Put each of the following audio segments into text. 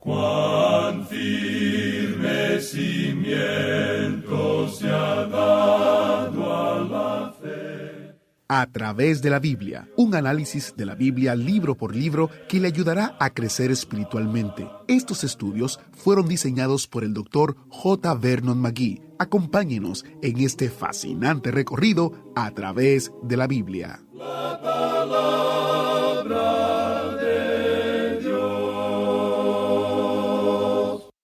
Cuán firme cimiento se ha dado a la fe. A través de la Biblia, un análisis de la Biblia libro por libro que le ayudará a crecer espiritualmente. Estos estudios fueron diseñados por el Dr. J. Vernon McGee. Acompáñenos en este fascinante recorrido a través de la Biblia. La palabra de Dios.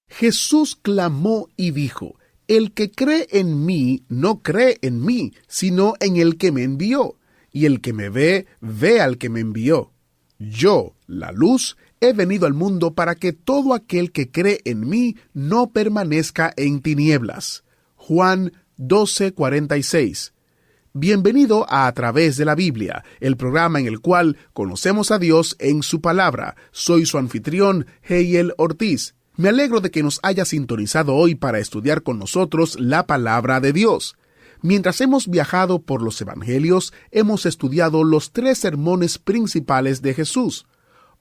Jesús clamó y dijo: El que cree en mí, no cree en mí, sino en el que me envió. Y el que me ve, ve al que me envió. Yo, la luz, he venido al mundo para que todo aquel que cree en mí no permanezca en tinieblas. Juan 12:46. Bienvenido a Través de la Biblia, el programa en el cual conocemos a Dios en su palabra. Soy su anfitrión, Heiel Ortiz. Me alegro de que nos haya sintonizado hoy para estudiar con nosotros la palabra de Dios. Mientras hemos viajado por los evangelios, hemos estudiado los 3 sermones principales de Jesús.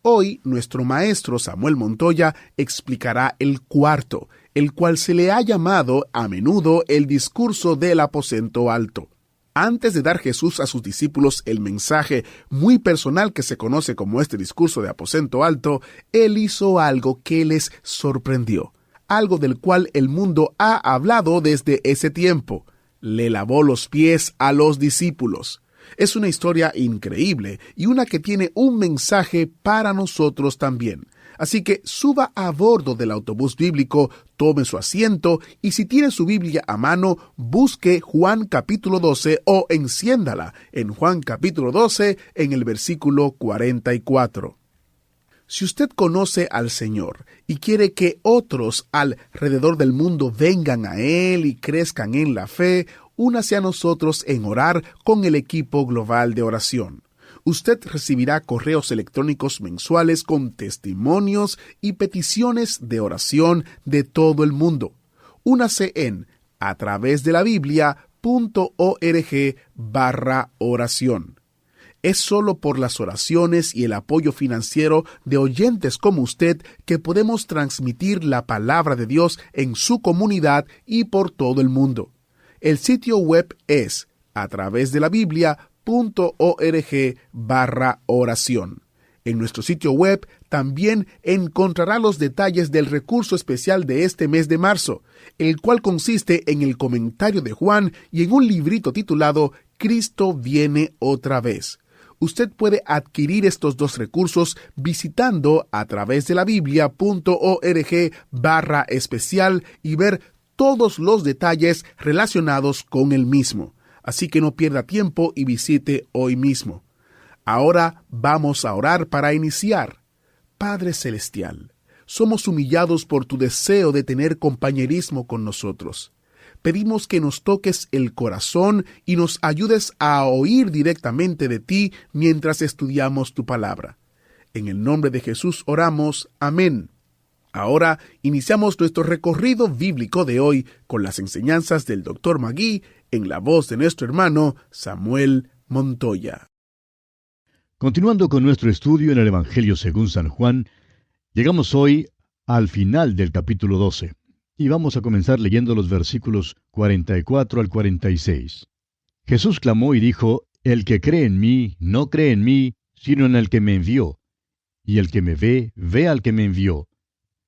Hoy, nuestro maestro Samuel Montoya explicará el 4, el cual se le ha llamado a menudo el discurso del aposento alto. Antes de dar Jesús a sus discípulos el mensaje muy personal que se conoce como este discurso de aposento alto, Él hizo algo que les sorprendió, algo del cual el mundo ha hablado desde ese tiempo. Le lavó los pies a los discípulos. Es una historia increíble y una que tiene un mensaje para nosotros también. Así que suba a bordo del autobús bíblico, tome su asiento y si tiene su Biblia a mano, busque Juan capítulo 12 o enciéndala en Juan capítulo 12 en el versículo 44. Si usted conoce al Señor y quiere que otros alrededor del mundo vengan a Él y crezcan en la fe, únase a nosotros en orar con el equipo global de oración. Usted recibirá correos electrónicos mensuales con testimonios y peticiones de oración de todo el mundo. Únase en atravesdelabiblia.org/oración. Es solo por las oraciones y el apoyo financiero de oyentes como usted que podemos transmitir la palabra de Dios en su comunidad y por todo el mundo. El sitio web es atravesdelabiblia.org/oración. En nuestro sitio web también encontrará los detalles del recurso especial de este mes de marzo, el cual consiste en el comentario de Juan y en un librito titulado Cristo viene otra vez. Usted puede adquirir estos 2 recursos visitando atravesdelabiblia.org/especial y ver todos los detalles relacionados con el mismo. Así que no pierda tiempo y visite hoy mismo. Ahora vamos a orar para iniciar. Padre Celestial, somos humillados por tu deseo de tener compañerismo con nosotros. Pedimos que nos toques el corazón y nos ayudes a oír directamente de ti mientras estudiamos tu palabra. En el nombre de Jesús oramos. Amén. Ahora iniciamos nuestro recorrido bíblico de hoy con las enseñanzas del Dr. McGee en la voz de nuestro hermano Samuel Montoya. Continuando con nuestro estudio en el Evangelio según San Juan, llegamos hoy al final del capítulo 12. Y vamos a comenzar leyendo los versículos 44 al 46. Jesús clamó y dijo: El que cree en mí, no cree en mí, sino en el que me envió. Y el que me ve, ve al que me envió.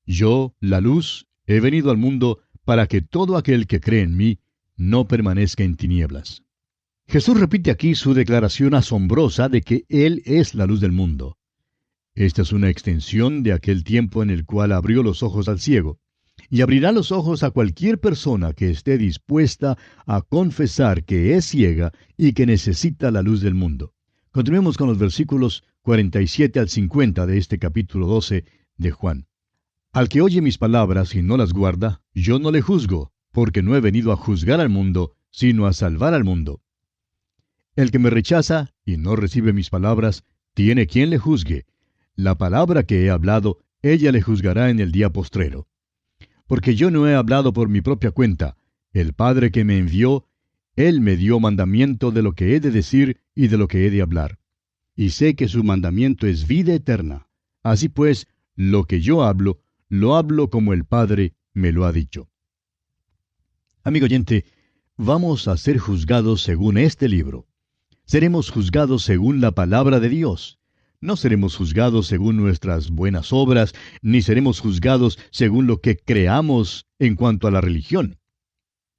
Yo, la luz, he venido al mundo para que todo aquel que cree en mí no permanezca en tinieblas. Jesús repite aquí su declaración asombrosa de que Él es la luz del mundo. Esta es una extensión de aquel tiempo en el cual abrió los ojos al ciego. Y abrirá los ojos a cualquier persona que esté dispuesta a confesar que es ciega y que necesita la luz del mundo. Continuemos con los versículos 47 al 50 de este capítulo 12 de Juan. Al que oye mis palabras y no las guarda, yo no le juzgo, porque no he venido a juzgar al mundo, sino a salvar al mundo. El que me rechaza y no recibe mis palabras, tiene quien le juzgue. La palabra que he hablado, ella le juzgará en el día postrero. Porque yo no he hablado por mi propia cuenta. El Padre que me envió, Él me dio mandamiento de lo que he de decir y de lo que he de hablar. Y sé que su mandamiento es vida eterna. Así pues, lo que yo hablo, lo hablo como el Padre me lo ha dicho. Amigo oyente, vamos a ser juzgados según este libro. Seremos juzgados según la palabra de Dios. No seremos juzgados según nuestras buenas obras, ni seremos juzgados según lo que creamos en cuanto a la religión.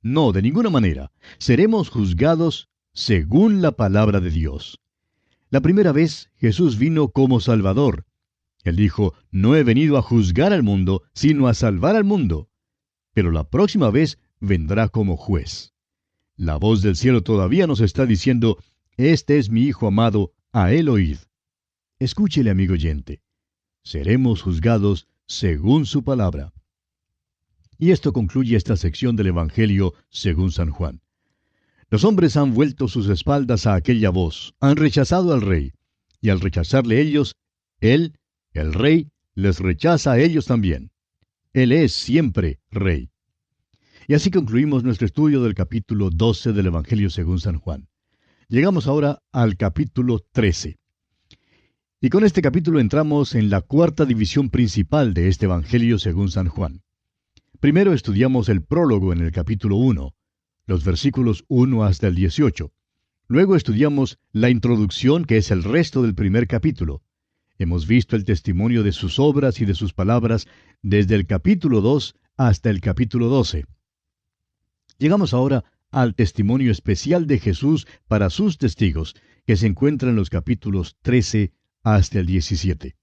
No, de ninguna manera. Seremos juzgados según la palabra de Dios. La primera vez Jesús vino como Salvador. Él dijo, no he venido a juzgar al mundo, sino a salvar al mundo. Pero la próxima vez vendrá como juez. La voz del cielo todavía nos está diciendo, este es mi Hijo amado, a él oíd. Escúchele, amigo oyente. Seremos juzgados según su palabra. Y esto concluye esta sección del Evangelio según San Juan. Los hombres han vuelto sus espaldas a aquella voz, han rechazado al Rey, y al rechazarle ellos, Él, el Rey, les rechaza a ellos también. Él es siempre Rey. Y así concluimos nuestro estudio del capítulo 12 del Evangelio según San Juan. Llegamos ahora al capítulo 13. Y con este capítulo entramos en la cuarta división principal de este Evangelio según San Juan. Primero estudiamos el prólogo en el capítulo 1, los versículos 1 hasta el 18. Luego estudiamos la introducción, que es el resto del primer capítulo. Hemos visto el testimonio de sus obras y de sus palabras desde el capítulo 2 hasta el capítulo 12. Llegamos ahora al testimonio especial de Jesús para sus testigos, que se encuentra en los capítulos 13 hasta el 17.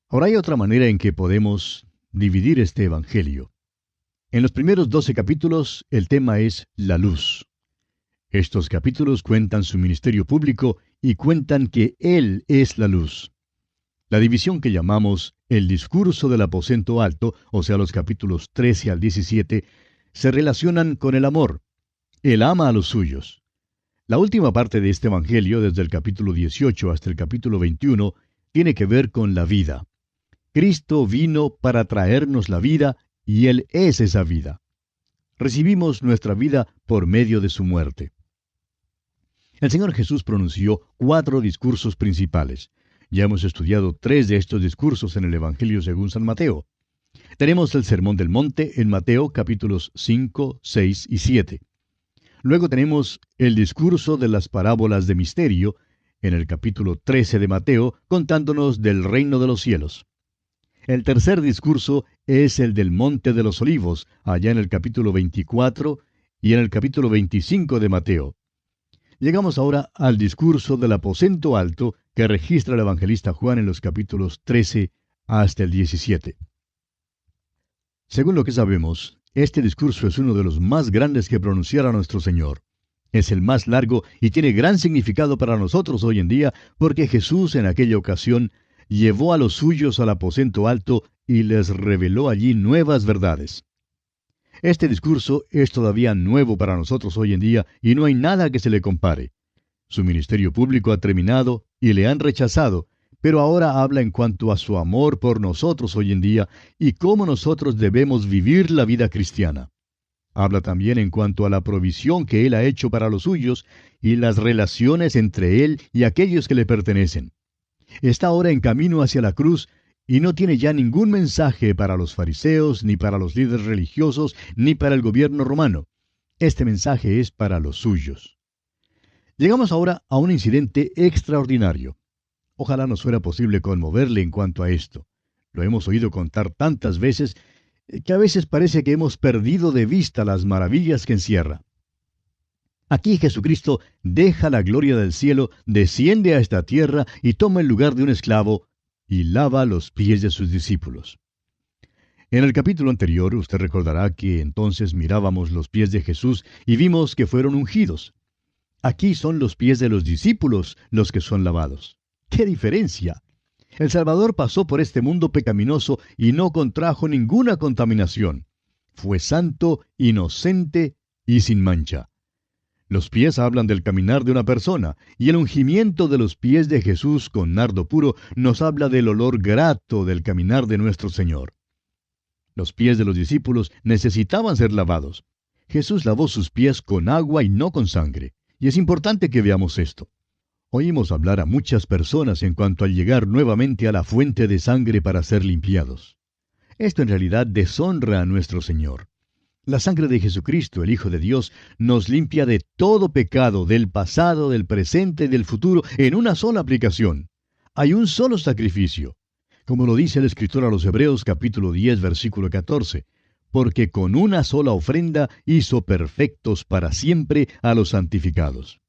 Ahora hay otra manera en que podemos dividir este Evangelio. En los primeros 12 capítulos, el tema es la luz. Estos capítulos cuentan su ministerio público y cuentan que Él es la luz. La división que llamamos el discurso del aposento alto, o sea, los capítulos 13 al 17, se relacionan con el amor. Él ama a los suyos. La última parte de este Evangelio, desde el capítulo 18 hasta el capítulo 21, tiene que ver con la vida. Cristo vino para traernos la vida, y Él es esa vida. Recibimos nuestra vida por medio de su muerte. El Señor Jesús pronunció 4 discursos principales. Ya hemos estudiado 3 de estos discursos en el Evangelio según San Mateo. Tenemos el Sermón del Monte en Mateo capítulos 5, 6 y 7. Luego tenemos el discurso de las parábolas de misterio en el capítulo 13 de Mateo, contándonos del reino de los cielos. El tercer discurso es el del Monte de los Olivos, allá en el capítulo 24 y en el capítulo 25 de Mateo. Llegamos ahora al discurso del aposento alto que registra el evangelista Juan en los capítulos 13 hasta el 17. Según lo que sabemos, este discurso es uno de los más grandes que pronunciara nuestro Señor. Es el más largo y tiene gran significado para nosotros hoy en día, porque Jesús en aquella ocasión llevó a los suyos al aposento alto y les reveló allí nuevas verdades. Este discurso es todavía nuevo para nosotros hoy en día y no hay nada que se le compare. Su ministerio público ha terminado y le han rechazado, pero ahora habla en cuanto a su amor por nosotros hoy en día y cómo nosotros debemos vivir la vida cristiana. Habla también en cuanto a la provisión que Él ha hecho para los suyos y las relaciones entre Él y aquellos que le pertenecen. Está ahora en camino hacia la cruz y no tiene ya ningún mensaje para los fariseos, ni para los líderes religiosos, ni para el gobierno romano. Este mensaje es para los suyos. Llegamos ahora a un incidente extraordinario. Ojalá nos fuera posible conmoverle en cuanto a esto. Lo hemos oído contar tantas veces que a veces parece que hemos perdido de vista las maravillas que encierra. Aquí Jesucristo deja la gloria del cielo, desciende a esta tierra y toma el lugar de un esclavo y lava los pies de sus discípulos. En el capítulo anterior usted recordará que entonces mirábamos los pies de Jesús y vimos que fueron ungidos. Aquí son los pies de los discípulos los que son lavados. ¡Qué diferencia! El Salvador pasó por este mundo pecaminoso y no contrajo ninguna contaminación. Fue santo, inocente y sin mancha. Los pies hablan del caminar de una persona, y el ungimiento de los pies de Jesús con nardo puro nos habla del olor grato del caminar de nuestro Señor. Los pies de los discípulos necesitaban ser lavados. Jesús lavó sus pies con agua y no con sangre, y es importante que veamos esto. Oímos hablar a muchas personas en cuanto al llegar nuevamente a la fuente de sangre para ser limpiados. Esto en realidad deshonra a nuestro Señor. La sangre de Jesucristo, el Hijo de Dios, nos limpia de todo pecado, del pasado, del presente y del futuro, en una sola aplicación. Hay un solo sacrificio. Como lo dice el escritor a los Hebreos capítulo 10, versículo 14, porque con una sola ofrenda hizo perfectos para siempre a los santificados.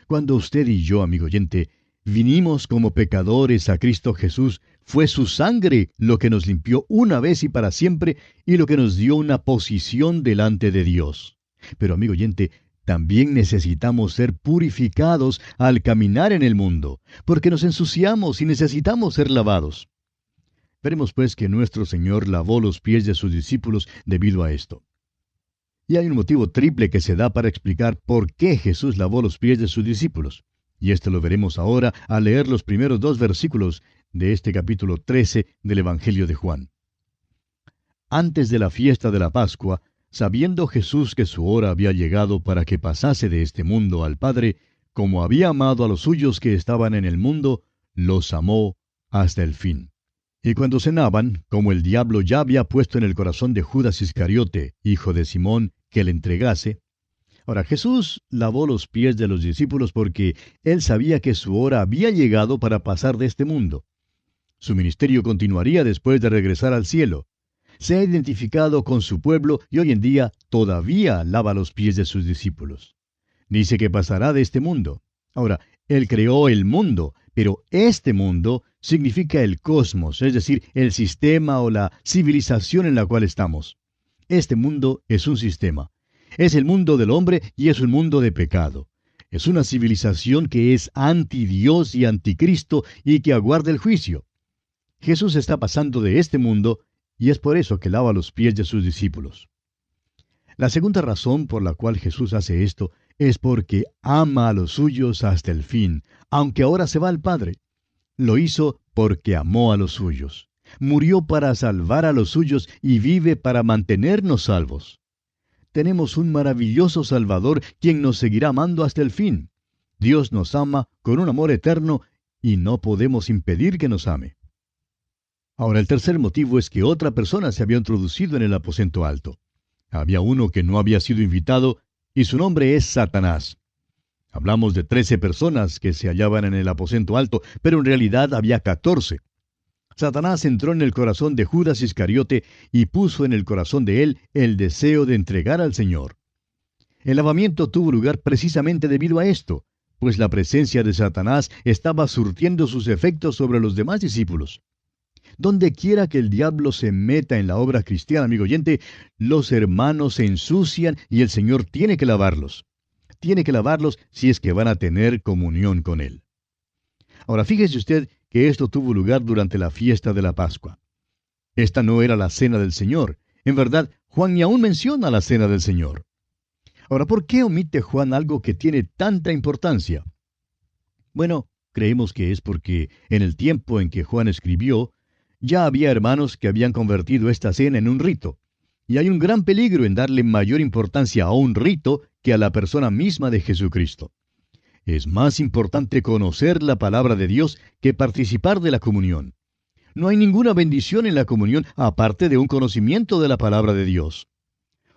Cuando usted y yo, amigo oyente, vinimos como pecadores a Cristo Jesús, fue su sangre lo que nos limpió una vez y para siempre y lo que nos dio una posición delante de Dios. Pero, amigo oyente, también necesitamos ser purificados al caminar en el mundo, porque nos ensuciamos y necesitamos ser lavados. Veremos pues que nuestro Señor lavó los pies de sus discípulos debido a esto. Y hay un motivo triple que se da para explicar por qué Jesús lavó los pies de sus discípulos. Y esto lo veremos ahora al leer los primeros 2 versículos de este capítulo 13 del Evangelio de Juan. Antes de la fiesta de la Pascua, sabiendo Jesús que su hora había llegado para que pasase de este mundo al Padre, como había amado a los suyos que estaban en el mundo, los amó hasta el fin. Y cuando cenaban, como el diablo ya había puesto en el corazón de Judas Iscariote, hijo de Simón, que le entregase, ahora Jesús lavó los pies de los discípulos porque él sabía que su hora había llegado para pasar de este mundo. Su ministerio continuaría después de regresar al cielo. Se ha identificado con su pueblo y hoy en día todavía lava los pies de sus discípulos. Dice que pasará de este mundo. Ahora, él creó el mundo, pero este mundo significa el cosmos, es decir, el sistema o la civilización en la cual estamos. Este mundo es un sistema. Es el mundo del hombre y es un mundo de pecado. Es una civilización que es anti Dios y anticristo y que aguarda el juicio. Jesús está pasando de este mundo y es por eso que lava los pies de sus discípulos. La segunda razón por la cual Jesús hace esto es porque ama a los suyos hasta el fin, aunque ahora se va al Padre. Lo hizo porque amó a los suyos. Murió para salvar a los suyos y vive para mantenernos salvos. Tenemos un maravilloso Salvador quien nos seguirá amando hasta el fin. Dios nos ama con un amor eterno y no podemos impedir que nos ame. Ahora, el tercer motivo es que otra persona se había introducido en el aposento alto. Había uno que no había sido invitado y su nombre es Satanás. Hablamos de 13 personas que se hallaban en el aposento alto, pero en realidad había 14. Satanás entró en el corazón de Judas Iscariote y puso en el corazón de él el deseo de entregar al Señor. El lavamiento tuvo lugar precisamente debido a esto, pues la presencia de Satanás estaba surtiendo sus efectos sobre los demás discípulos. Donde quiera que el diablo se meta en la obra cristiana, amigo oyente, los hermanos se ensucian y el Señor tiene que lavarlos. Tiene que lavarlos si es que van a tener comunión con Él. Ahora, fíjese usted que esto tuvo lugar durante la fiesta de la Pascua. Esta no era la cena del Señor. En verdad, Juan ni aún menciona la cena del Señor. Ahora, ¿por qué omite Juan algo que tiene tanta importancia? Bueno, creemos que es porque en el tiempo en que Juan escribió, ya había hermanos que habían convertido esta cena en un rito. Y hay un gran peligro en darle mayor importancia a un rito que a la persona misma de Jesucristo. Es más importante conocer la palabra de Dios que participar de la comunión. No hay ninguna bendición en la comunión aparte de un conocimiento de la palabra de Dios.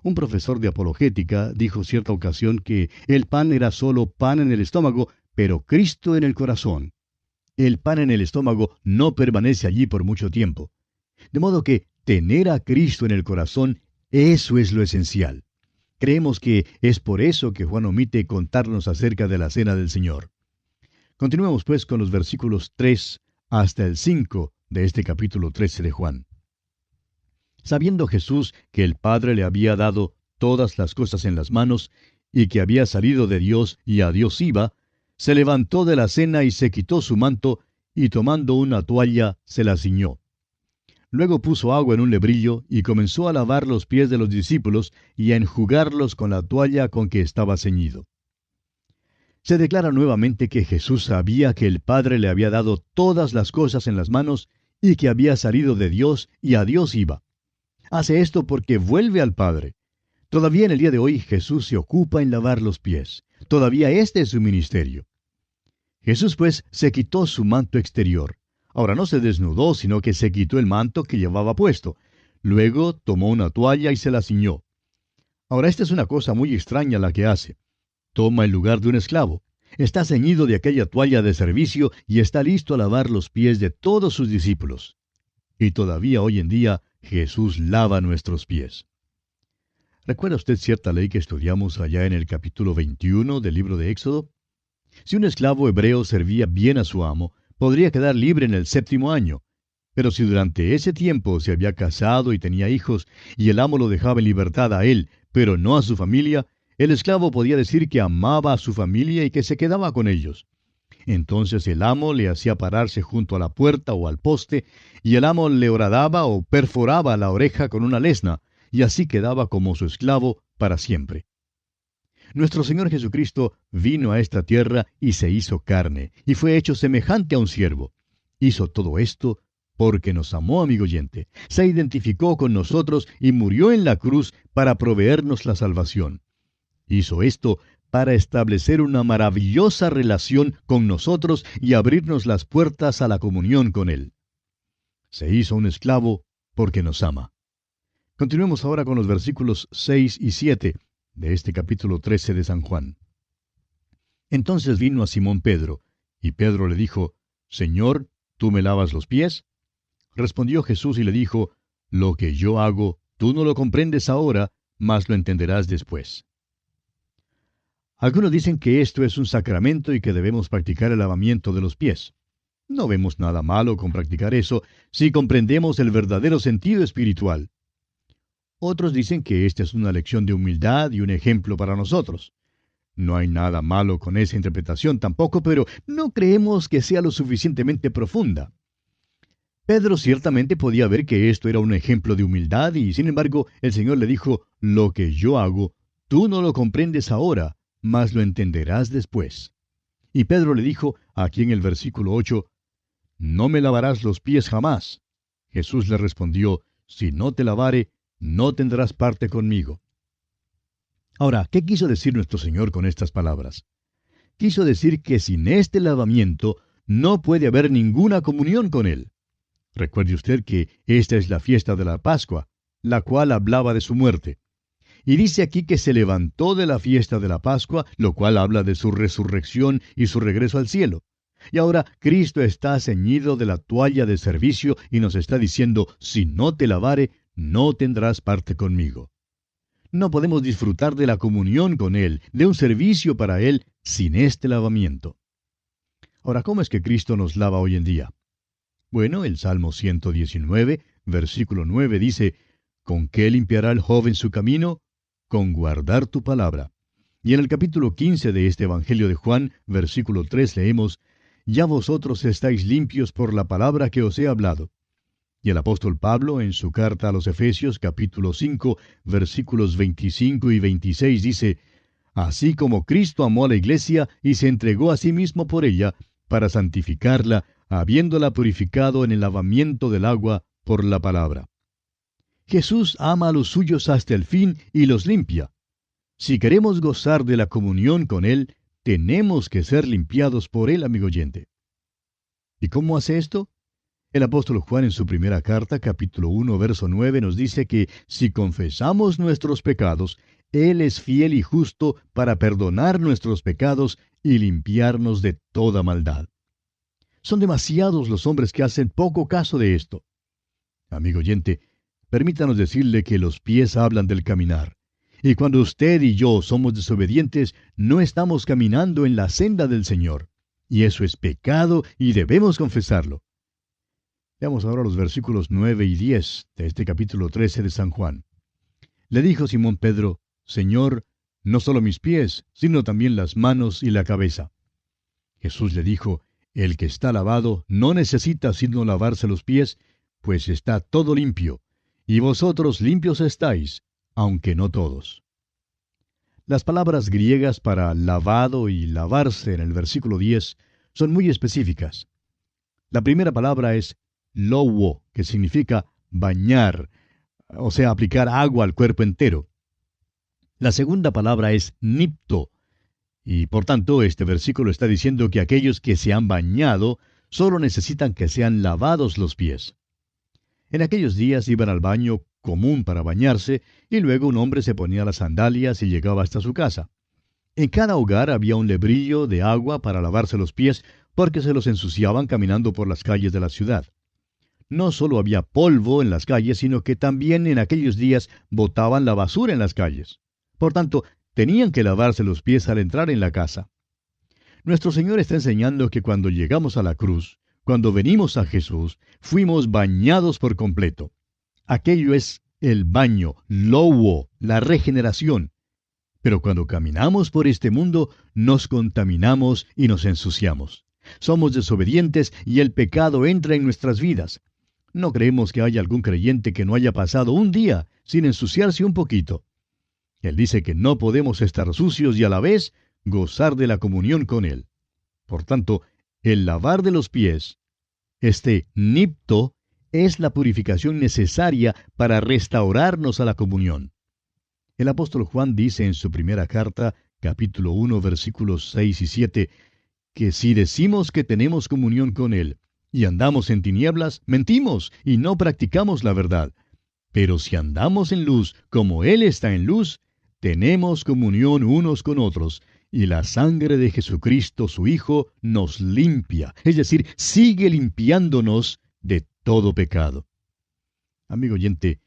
Un profesor de apologética dijo cierta ocasión que el pan era solo pan en el estómago, pero Cristo en el corazón. El pan en el estómago no permanece allí por mucho tiempo. De modo que tener a Cristo en el corazón, eso es lo esencial. Creemos que es por eso que Juan omite contarnos acerca de la cena del Señor. Continuemos pues con los versículos 3 hasta el 5 de este capítulo 13 de Juan. Sabiendo Jesús que el Padre le había dado todas las cosas en las manos, y que había salido de Dios y a Dios iba, se levantó de la cena y se quitó su manto, y tomando una toalla se la ciñó. Luego puso agua en un lebrillo y comenzó a lavar los pies de los discípulos y a enjugarlos con la toalla con que estaba ceñido. Se declara nuevamente que Jesús sabía que el Padre le había dado todas las cosas en las manos y que había salido de Dios y a Dios iba. Hace esto porque vuelve al Padre. Todavía en el día de hoy Jesús se ocupa en lavar los pies. Todavía este es su ministerio. Jesús pues se quitó su manto exterior. Ahora no se desnudó, sino que se quitó el manto que llevaba puesto. Luego tomó una toalla y se la ciñó. Ahora esta es una cosa muy extraña la que hace. Toma el lugar de un esclavo. Está ceñido de aquella toalla de servicio y está listo a lavar los pies de todos sus discípulos. Y todavía hoy en día Jesús lava nuestros pies. ¿Recuerda usted cierta ley que estudiamos allá en el capítulo 21 del libro de Éxodo? Si un esclavo hebreo servía bien a su amo, podría quedar libre en el 7º año. Pero si durante ese tiempo se había casado y tenía hijos, y el amo lo dejaba en libertad a él, pero no a su familia, el esclavo podía decir que amaba a su familia y que se quedaba con ellos. Entonces el amo le hacía pararse junto a la puerta o al poste, y el amo le horadaba o perforaba la oreja con una lesna, y así quedaba como su esclavo para siempre. Nuestro Señor Jesucristo vino a esta tierra y se hizo carne, y fue hecho semejante a un siervo. Hizo todo esto porque nos amó, amigo oyente. Se identificó con nosotros y murió en la cruz para proveernos la salvación. Hizo esto para establecer una maravillosa relación con nosotros y abrirnos las puertas a la comunión con Él. Se hizo un esclavo porque nos ama. Continuemos ahora con los versículos 6 y 7 de este capítulo 13 de San Juan. Entonces vino a Simón Pedro, y Pedro le dijo, Señor, ¿tú me lavas los pies? Respondió Jesús y le dijo, Lo que yo hago, tú no lo comprendes ahora, mas lo entenderás después. Algunos dicen que esto es un sacramento y que debemos practicar el lavamiento de los pies. No vemos nada malo con practicar eso si comprendemos el verdadero sentido espiritual. Otros dicen que esta es una lección de humildad y un ejemplo para nosotros. No hay nada malo con esa interpretación tampoco, pero no creemos que sea lo suficientemente profunda. Pedro ciertamente podía ver que esto era un ejemplo de humildad y, sin embargo, el Señor le dijo, Lo que yo hago, tú no lo comprendes ahora, mas lo entenderás después. Y Pedro le dijo, aquí en el versículo 8, No me lavarás los pies jamás. Jesús le respondió, Si no te lavare, no tendrás parte conmigo. Ahora, ¿qué quiso decir nuestro Señor con estas palabras? Quiso decir que sin este lavamiento no puede haber ninguna comunión con Él. Recuerde usted que esta es la fiesta de la Pascua, la cual hablaba de su muerte. Y dice aquí que se levantó de la fiesta de la Pascua, lo cual habla de su resurrección y su regreso al cielo. Y ahora Cristo está ceñido de la toalla de servicio y nos está diciendo, si no te lavare, no tendrás parte conmigo. No podemos disfrutar de la comunión con Él, de un servicio para Él, sin este lavamiento. Ahora, ¿cómo es que Cristo nos lava hoy en día? Bueno, el Salmo 119, versículo 9 dice, ¿Con qué limpiará el joven su camino? Con guardar tu palabra. Y en el capítulo 15 de este Evangelio de Juan, versículo 3 leemos, Ya vosotros estáis limpios por la palabra que os he hablado. Y el apóstol Pablo, en su carta a los Efesios, capítulo 5, versículos 25 y 26, dice, Así como Cristo amó a la iglesia y se entregó a sí mismo por ella, para santificarla, habiéndola purificado en el lavamiento del agua por la palabra. Jesús ama a los suyos hasta el fin y los limpia. Si queremos gozar de la comunión con Él, tenemos que ser limpiados por Él, amigo oyente. ¿Y cómo hace esto? El apóstol Juan en su primera carta, capítulo 1, verso 9, nos dice que si confesamos nuestros pecados, Él es fiel y justo para perdonar nuestros pecados y limpiarnos de toda maldad. Son demasiados los hombres que hacen poco caso de esto. Amigo oyente, permítanos decirle que los pies hablan del caminar. Y cuando usted y yo somos desobedientes, no estamos caminando en la senda del Señor. Y eso es pecado y debemos confesarlo. Veamos ahora los versículos 9 y 10 de este capítulo 13 de San Juan. Le dijo Simón Pedro, Señor, no solo mis pies, sino también las manos y la cabeza. Jesús le dijo, El que está lavado no necesita sino lavarse los pies, pues está todo limpio, y vosotros limpios estáis, aunque no todos. Las palabras griegas para lavado y lavarse en el versículo 10 son muy específicas. La primera palabra es lowo, que significa bañar, o sea, aplicar agua al cuerpo entero. La segunda palabra es nipto, y por tanto este versículo está diciendo que aquellos que se han bañado solo necesitan que sean lavados los pies. En aquellos días iban al baño común para bañarse, y luego un hombre se ponía las sandalias y llegaba hasta su casa. En cada hogar había un lebrillo de agua para lavarse los pies, porque se los ensuciaban caminando por las calles de la ciudad. No solo había polvo en las calles, sino que también en aquellos días botaban la basura en las calles. Por tanto, tenían que lavarse los pies al entrar en la casa. Nuestro Señor está enseñando que cuando llegamos a la cruz, cuando venimos a Jesús, fuimos bañados por completo. Aquello es el baño, lowo, la regeneración. Pero cuando caminamos por este mundo, nos contaminamos y nos ensuciamos. Somos desobedientes y el pecado entra en nuestras vidas. No creemos que haya algún creyente que no haya pasado un día sin ensuciarse un poquito. Él dice que no podemos estar sucios y a la vez gozar de la comunión con Él. Por tanto, el lavar de los pies, este nipto, es la purificación necesaria para restaurarnos a la comunión. El apóstol Juan dice en su primera carta, capítulo 1, versículos 6 y 7, que si decimos que tenemos comunión con Él y andamos en tinieblas, mentimos y no practicamos la verdad. Pero si andamos en luz, como Él está en luz, tenemos comunión unos con otros, y la sangre de Jesucristo, su Hijo, nos limpia, es decir, sigue limpiándonos de todo pecado. Amigo oyente,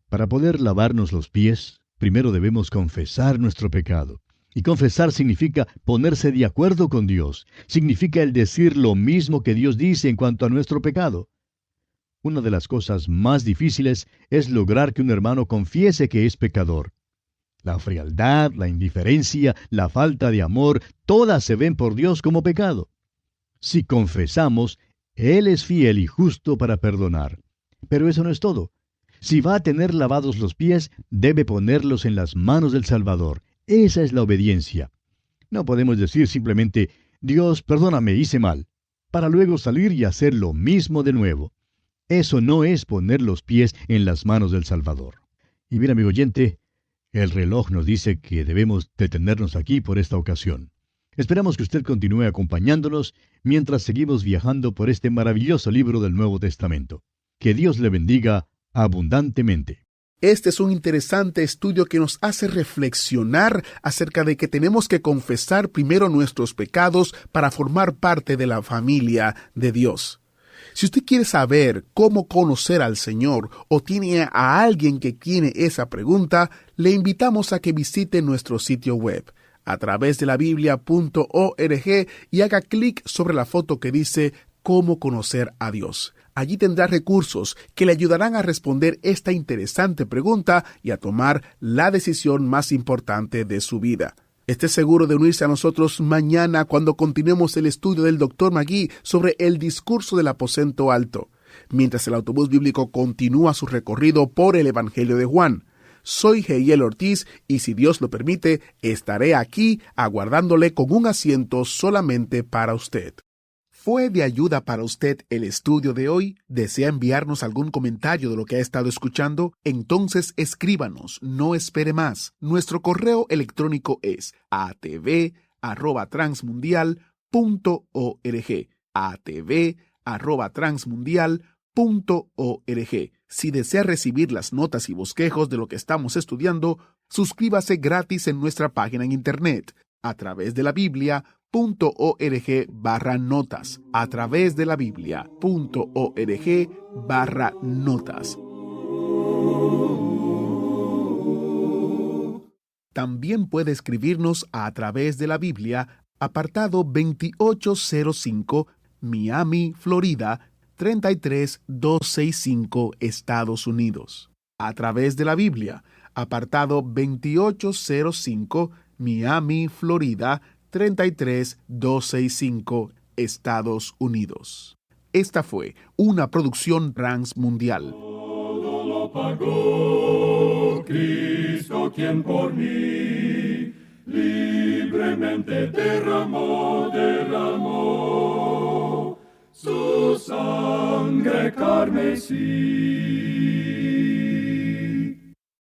para poder lavarnos los pies, primero debemos confesar nuestro pecado. Y confesar significa ponerse de acuerdo con Dios. Significa el decir lo mismo que Dios dice en cuanto a nuestro pecado. Una de las cosas más difíciles es lograr que un hermano confiese que es pecador. La frialdad, la indiferencia, la falta de amor, todas se ven por Dios como pecado. Si confesamos, Él es fiel y justo para perdonar. Pero eso no es todo. Si va a tener lavados los pies, debe ponerlos en las manos del Salvador. Esa es la obediencia. No podemos decir simplemente, Dios, perdóname, hice mal, para luego salir y hacer lo mismo de nuevo. Eso no es poner los pies en las manos del Salvador. Y bien, amigo oyente, el reloj nos dice que debemos detenernos aquí por esta ocasión. Esperamos que usted continúe acompañándonos mientras seguimos viajando por este maravilloso libro del Nuevo Testamento. Que Dios le bendiga abundantemente. Este es un interesante estudio que nos hace reflexionar acerca de que tenemos que confesar primero nuestros pecados para formar parte de la familia de Dios. Si usted quiere saber cómo conocer al Señor o tiene a alguien que tiene esa pregunta, le invitamos a que visite nuestro sitio web a través de la biblia.org y haga clic sobre la foto que dice «Cómo conocer a Dios». Allí tendrá recursos que le ayudarán a responder esta interesante pregunta y a tomar la decisión más importante de su vida. Esté seguro de unirse a nosotros mañana cuando continuemos el estudio del Dr. Magui sobre el discurso del aposento alto, mientras el autobús bíblico continúa su recorrido por el Evangelio de Juan. Soy Heiel Ortiz y si Dios lo permite, estaré aquí aguardándole con un asiento solamente para usted. ¿Fue de ayuda para usted el estudio de hoy? ¿Desea enviarnos algún comentario de lo que ha estado escuchando? Entonces escríbanos, no espere más. Nuestro correo electrónico es atv@transmundial.org. atv@transmundial.org. Si desea recibir las notas y bosquejos de lo que estamos estudiando, suscríbase gratis en nuestra página en internet a través de la Biblia.org/notas, a través de la Biblia.org/notas. También puede escribirnos a través de la Biblia, apartado 2805, Miami, Florida, 33265, Estados Unidos. A través de la Biblia, apartado 2805, Miami, Florida, 33265, Estados Unidos. Esta fue una producción transmundial. Todo lo pagó Cristo, quien por mí libremente derramó su sangre carmesí.